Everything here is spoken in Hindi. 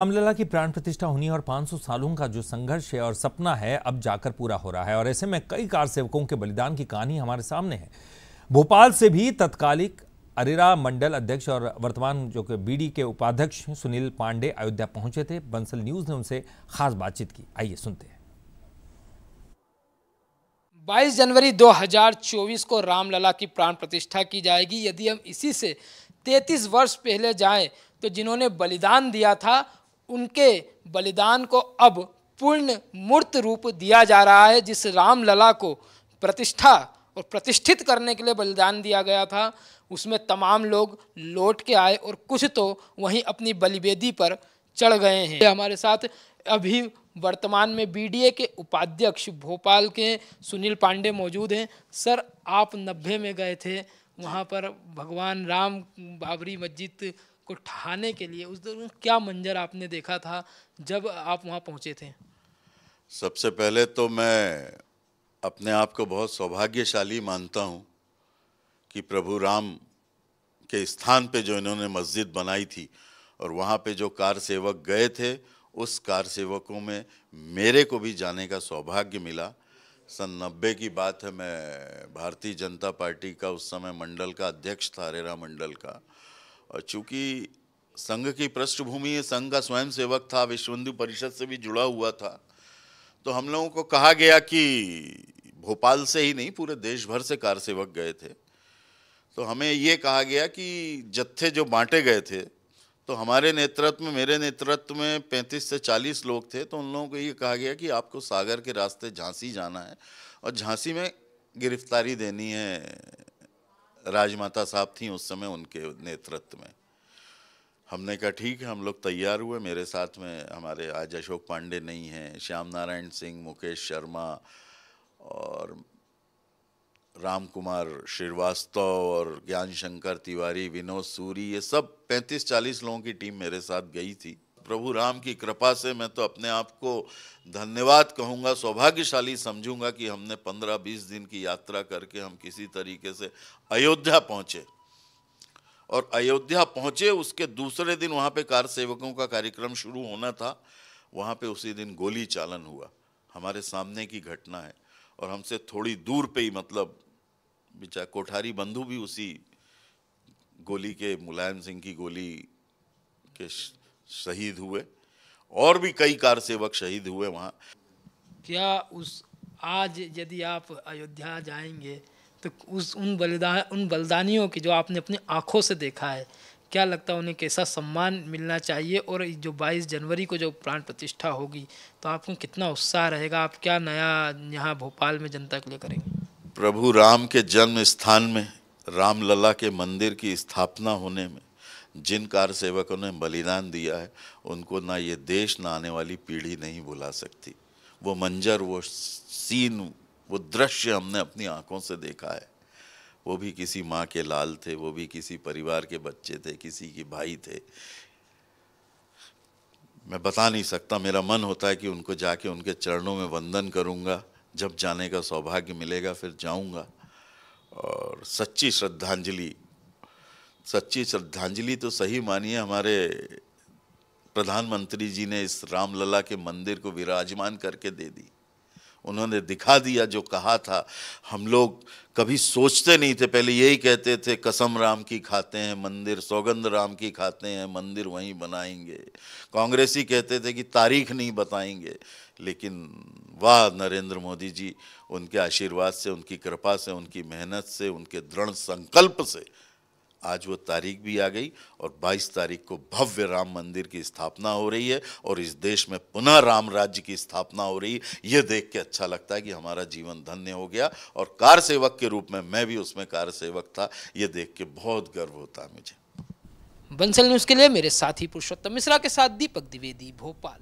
रामलला की प्राण प्रतिष्ठा होनी और 500 सालों का जो संघर्ष है और सपना है अब जाकर पूरा हो रहा है और ऐसे में कई कार सेवकों के बलिदान की कहानी हमारे सामने है। भोपाल से भी तत्कालिक अरेरा मंडल अध्यक्ष और वर्तमान जो कि बीडी के उपाध्यक्ष सुनील पांडे अयोध्या पहुंचे थे। बंसल न्यूज ने उनसे खास बातचीत की, आइए सुनते हैं। 22 जनवरी 2024 को रामलला की प्राण प्रतिष्ठा की जाएगी। यदि हम इसी से 33 वर्ष पहले जाएं तो जिन्होंने बलिदान दिया था उनके बलिदान को अब पूर्ण मूर्त रूप दिया जा रहा है। जिस रामलला को प्रतिष्ठा और प्रतिष्ठित करने के लिए बलिदान दिया गया था उसमें तमाम लोग लौट के आए और कुछ तो वहीं अपनी बलिवेदी पर चढ़ गए हैं। हमारे साथ अभी वर्तमान में बीडीए के उपाध्यक्ष भोपाल के सुनील पांडे मौजूद हैं। सर, आप 90 में गए थे वहाँ पर भगवान राम बाबरी मस्जिद को ढहाने के लिए, उस दौरान क्या मंजर आपने देखा था जब आप वहाँ पहुँचे थे? सबसे पहले तो मैं अपने आप को बहुत सौभाग्यशाली मानता हूँ कि प्रभु राम के स्थान पे जो इन्होंने मस्जिद बनाई थी और वहाँ पे जो कार सेवक गए थे उस कार सेवकों में मेरे को भी जाने का सौभाग्य मिला। सन 90 की बात है। मैं भारतीय जनता पार्टी का उस समय मंडल का अध्यक्ष था, अरेरा मंडल का, और चूँकि संघ की पृष्ठभूमि है, संघ का स्वयं सेवक था, विश्व हिंदू परिषद से भी जुड़ा हुआ था, तो हम लोगों को कहा गया कि भोपाल से ही नहीं पूरे देश भर से कार सेवक गए थे, तो हमें ये कहा गया कि जत्थे जो बांटे गए थे तो हमारे नेतृत्व में, मेरे नेतृत्व में 35 से 40 लोग थे, तो उन लोगों को ये कहा गया कि आपको सागर के रास्ते झांसी जाना है और झांसी में गिरफ्तारी देनी है। राजमाता साहब थी उस समय, उनके नेतृत्व में। हमने कहा ठीक है, हम लोग तैयार हुए। मेरे साथ में हमारे आज अशोक पांडे नहीं हैं, श्याम नारायण सिंह, मुकेश शर्मा और राम कुमार श्रीवास्तव और ज्ञान शंकर तिवारी, विनोद सूरी, ये सब 35-40 लोगों की टीम मेरे साथ गई थी। प्रभु राम की कृपा से मैं तो अपने आप को धन्यवाद कहूँगा, सौभाग्यशाली समझूंगा कि हमने 15-20 दिन की यात्रा करके हम किसी तरीके से अयोध्या पहुँचे। और अयोध्या पहुँचे उसके दूसरे दिन वहाँ पे कार सेवकों का कार्यक्रम शुरू होना था। वहाँ पे उसी दिन गोली चालन हुआ, हमारे सामने की घटना है और हमसे थोड़ी दूर पे ही, मतलब बेचारा कोठारी बंधु भी उसी गोली के, मुलायम सिंह की गोली के शहीद हुए और भी कई कार सेवक शहीद हुए वहाँ। क्या उस आज यदि आप अयोध्या जाएंगे तो उन बलिदानियों की जो आपने अपनी आंखों से देखा है, क्या लगता है उन्हें कैसा सम्मान मिलना चाहिए? और जो 22 जनवरी को जो प्राण प्रतिष्ठा होगी तो आपको कितना उत्साह रहेगा? आप क्या नया यहाँ भोपाल में जनता के लिए करेंगे? प्रभु राम के जन्म स्थान में रामलला के मंदिर की स्थापना होने में जिन कार सेवकों ने बलिदान दिया है उनको ना ये देश ना आने वाली पीढ़ी नहीं भुला सकती। वो मंजर, वो सीन, वो दृश्य हमने अपनी आंखों से देखा है। वो भी किसी माँ के लाल थे, वो भी किसी परिवार के बच्चे थे, किसी के भाई थे। मैं बता नहीं सकता, मेरा मन होता है कि उनको जाके उनके चरणों में वंदन करूँगा। जब जाने का सौभाग्य मिलेगा फिर जाऊँगा। और सच्ची श्रद्धांजलि तो सही मानिए, हमारे प्रधानमंत्री जी ने इस रामलला के मंदिर को विराजमान करके दे दी। उन्होंने दिखा दिया जो कहा था। हम लोग कभी सोचते नहीं थे, पहले यही कहते थे कसम राम की खाते हैं मंदिर, सौगंध राम की खाते हैं मंदिर वहीं बनाएंगे। कांग्रेसी कहते थे कि तारीख नहीं बताएंगे, लेकिन वाह नरेंद्र मोदी जी, उनके आशीर्वाद से, उनकी कृपा से, उनकी मेहनत से, उनके दृढ़ संकल्प से आज वो तारीख भी आ गई और 22 तारीख को भव्य राम मंदिर की स्थापना हो रही है और इस देश में पुनः राम राज्य की स्थापना हो रही है। ये देख के अच्छा लगता है कि हमारा जीवन धन्य हो गया और कार सेवक के रूप में मैं भी उसमें कार सेवक था। ये देख के बहुत गर्व होता है मुझे। बंसल न्यूज़ के लिए मेरे साथी पुरुषोत्तम मिश्रा के साथ दीपक द्विवेदी, भोपाल।